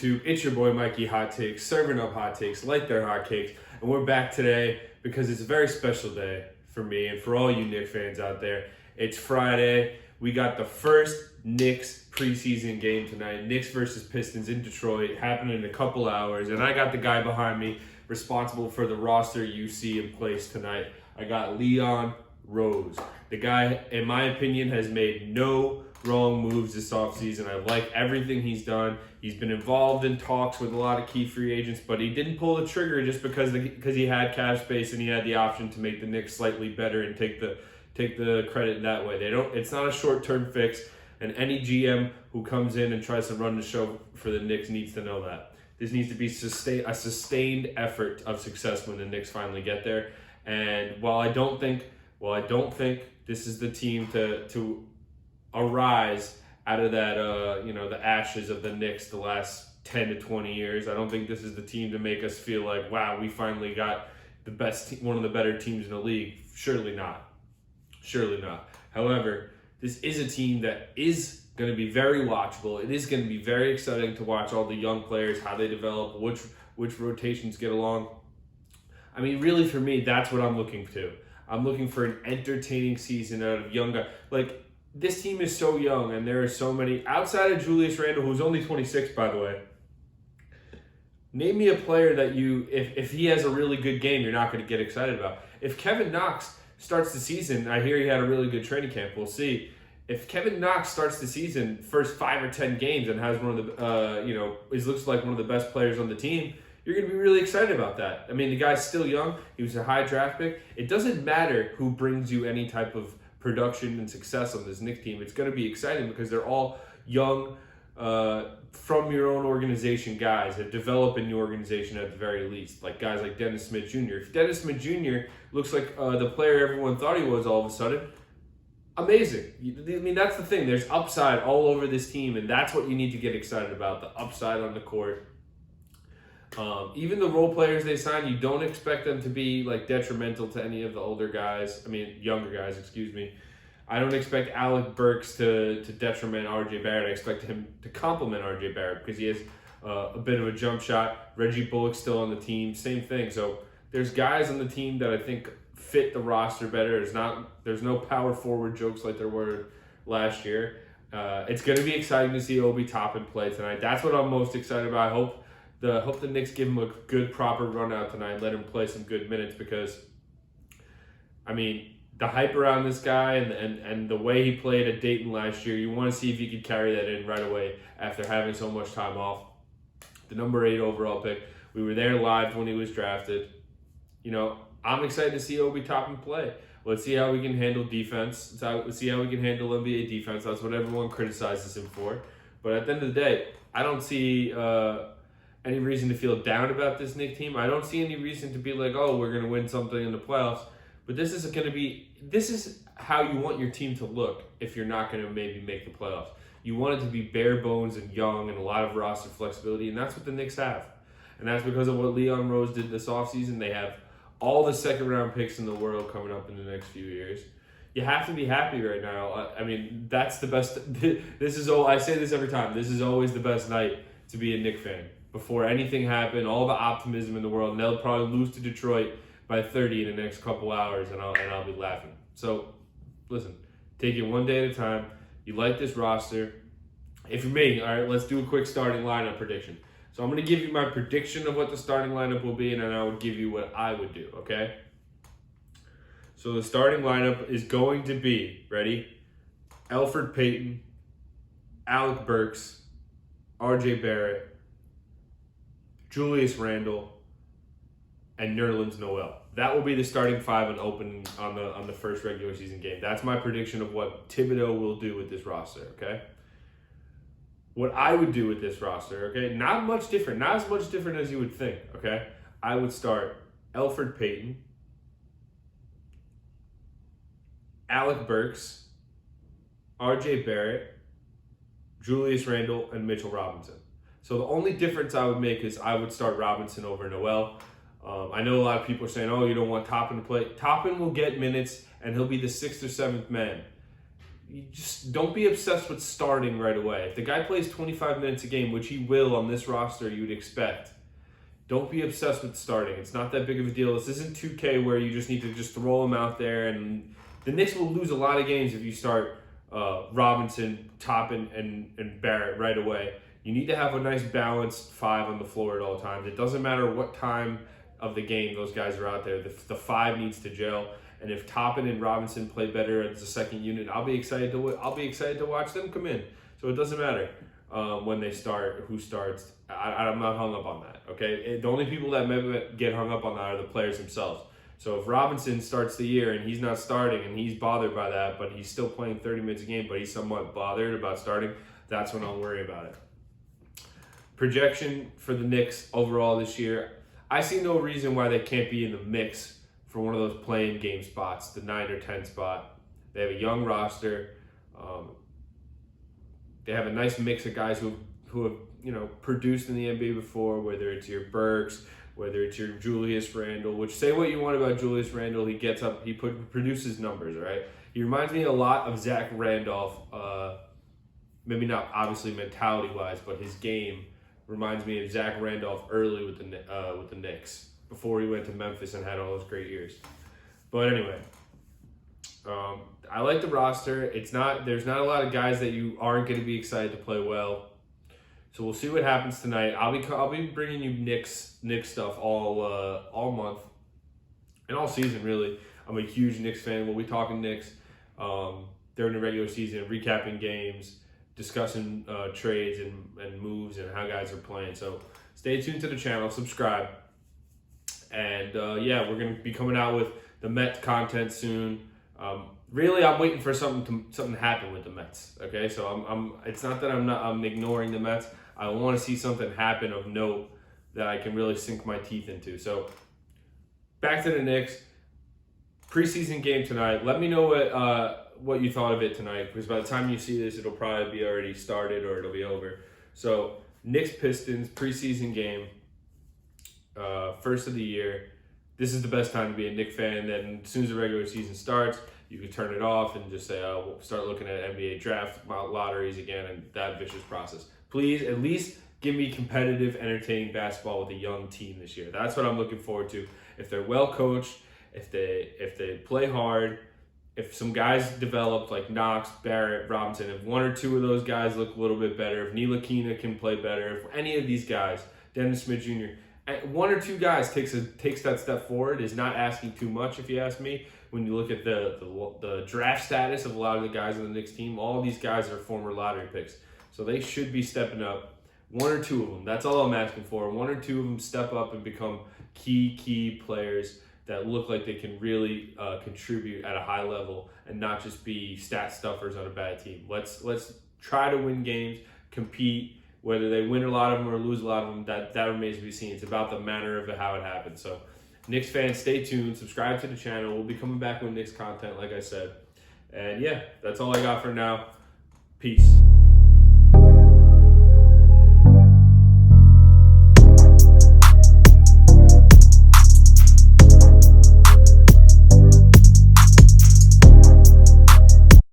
YouTube? It's your boy Mikey Hot Takes, serving up hot takes like they're hot cakes. And we're back today because it's a very special day for me and for all you Knicks fans out there. It's Friday. We got the first Knicks preseason game tonight. Knicks versus Pistons in Detroit, happening in a couple hours. And I got the guy behind me responsible for the roster you see in place tonight. I got Leon Rose. The guy, in my opinion, has made no wrong moves this offseason. I like everything he's done. He's been involved in talks with a lot of key free agents, but he didn't pull the trigger just because he had cap space and he had the option to make the Knicks slightly better and take the credit that way. It's not a short-term fix, and any GM who comes in and tries to run the show for the Knicks needs to know that. This needs to be a sustained effort of success when the Knicks finally get there. And while I don't think this is the team to arise out of that, the ashes of the Knicks the last 10 to 20 years. I don't think this is the team to make us feel like, wow, we finally got the best, one of the better teams in the league. Surely not. However, this is a team that is going to be very watchable. It is going to be very exciting to watch all the young players, how they develop, which rotations get along. I mean, really, for me, that's what I'm looking to. I'm looking for an entertaining season out of young guys. Like, this team is so young, and there are so many. Outside of Julius Randle, who's only 26, by the way, name me a player that if he has a really good game, you're not going to get excited about. If Kevin Knox starts the season, I hear he had a really good training camp. We'll see. If Kevin Knox starts the season, first 5 or 10 games, and has one of the, looks like one of the best players on the team, you're going to be really excited about that. I mean, the guy's still young. He was a high draft pick. It doesn't matter who brings you any type of production and success on this Knicks team. It's going to be exciting because they're all young, from your own organization guys that develop in your organization at the very least. Like guys like Dennis Smith Jr. If Dennis Smith Jr. looks like the player everyone thought he was all of a sudden, amazing. I mean, that's the thing. There's upside all over this team, and that's what you need to get excited about, the upside on the court. Even the role players they sign, you don't expect them to be like detrimental to any of the younger guys, excuse me. I don't expect Alec Burks to detriment RJ Barrett. I expect him to complement RJ Barrett because he has a bit of a jump shot. Reggie Bullock's still on the team, same thing. So there's guys on the team that I think fit the roster better. There's no power forward jokes like there were last year. It's going to be exciting to see Obi Toppin play tonight. That's what I'm most excited about. I hope the Knicks give him a good, proper run out tonight, let him play some good minutes because, I mean, the hype around this guy and the way he played at Dayton last year, you want to see if he could carry that in right away after having so much time off. The number 8 overall pick. We were there live when he was drafted. I'm excited to see Obi Toppin play. Let's see how we can handle defense. Let's see how we can handle NBA defense. That's what everyone criticizes him for. But at the end of the day, I don't see any reason to feel down about this Knicks team. I don't see any reason to be like, oh, we're going to win something in the playoffs. But this is how you want your team to look if you're not going to maybe make the playoffs. You want it to be bare bones and young and a lot of roster flexibility, and that's what the Knicks have. And that's because of what Leon Rose did this offseason. They have all the second-round picks in the world coming up in the next few years. You have to be happy right now. I mean, that's the best. I say this every time. This is always the best night to be a Knicks fan. Before anything happened, all the optimism in the world, and they'll probably lose to Detroit by 30 in the next couple hours, and I'll be laughing. So, listen, take it one day at a time. You like this roster. If you're me, all right, let's do a quick starting lineup prediction. So I'm going to give you my prediction of what the starting lineup will be, and then I would give you what I would do, okay? So the starting lineup is going to be, ready? Elfrid Payton, Alec Burks, RJ Barrett, Julius Randle, and Nerlens Noel. That will be the starting 5 and open on the first regular season game. That's my prediction of what Thibodeau will do with this roster, okay? What I would do with this roster, okay? Not much different. Not as much different as you would think, okay? I would start Elfrid Payton, Alec Burks, RJ Barrett, Julius Randle, and Mitchell Robinson. So the only difference I would make is I would start Robinson over Noel. I know a lot of people are saying, oh, you don't want Toppin to play. Toppin will get minutes, and he'll be the 6th or 7th man. you just don't be obsessed with starting right away. If the guy plays 25 minutes a game, which he will on this roster, you would expect, don't be obsessed with starting. It's not that big of a deal. This isn't 2K where you just need to just throw him out there. And the Knicks will lose a lot of games if you start Robinson, Toppin, and Barrett right away. You need to have a nice balanced 5 on the floor at all times. It doesn't matter what time of the game those guys are out there. The 5 needs to gel. And if Toppin and Robinson play better as the second unit, I'll be excited to watch them come in. So it doesn't matter when they start, who starts. I'm not hung up on that. Okay, the only people that maybe get hung up on that are the players themselves. So if Robinson starts the year and he's not starting and he's bothered by that, but he's still playing 30 minutes a game, but he's somewhat bothered about starting, that's when I'll worry about it. Projection for the Knicks overall this year, I see no reason why they can't be in the mix for one of those playing game spots, the 9 or 10 spot. They have a young roster. They have a nice mix of guys who have produced in the NBA before, whether it's your Burks, whether it's your Julius Randle, which say what you want about Julius Randle, he gets up, he produces numbers, right? He reminds me a lot of Zach Randolph, maybe not obviously mentality-wise, but his game reminds me of Zach Randolph early with the Knicks, before he went to Memphis and had all those great years. But anyway, I like the roster. There's not a lot of guys that you aren't going to be excited to play well. So we'll see what happens tonight. I'll be bringing you Knicks stuff all month and all season really. I'm a huge Knicks fan. We'll be talking Knicks during the regular season, recapping games, discussing trades and moves and how guys are playing. So stay tuned to the channel, subscribe. And we're going to be coming out with the Mets content soon. Really, I'm waiting for something to happen with the Mets. Okay, so it's not that I'm ignoring the Mets. I want to see something happen of note that I can really sink my teeth into. So back to the Knicks preseason game tonight. Let me know what you thought of it tonight, because by the time you see this, it'll probably be already started or it'll be over. So Knicks Pistons preseason game. First of the year. This is the best time to be a Knicks fan. Then as soon as the regular season starts, you can turn it off and just say, we'll start looking at NBA draft lotteries again and that vicious process. Please, at least give me competitive, entertaining basketball with a young team this year. That's what I'm looking forward to. If they're well coached, if they play hard, if some guys develop like Knox, Barrett, Robinson, if 1 or 2 of those guys look a little bit better, if Ntilikina can play better, if any of these guys, Dennis Smith Jr., 1 or 2 guys takes that step forward is not asking too much, if you ask me. When you look at the draft status of a lot of the guys on the Knicks team, all these guys are former lottery picks. So they should be stepping up. 1 or 2 of them. That's all I'm asking for. 1 or 2 of them step up and become key players that look like they can really contribute at a high level and not just be stat stuffers on a bad team. Let's try to win games, compete. Whether they win a lot of them or lose a lot of them, that remains to be seen. It's about the manner of how it happens. So, Knicks fans, stay tuned. Subscribe to the channel. We'll be coming back with Knicks content, like I said. And yeah, that's all I got for now. Peace.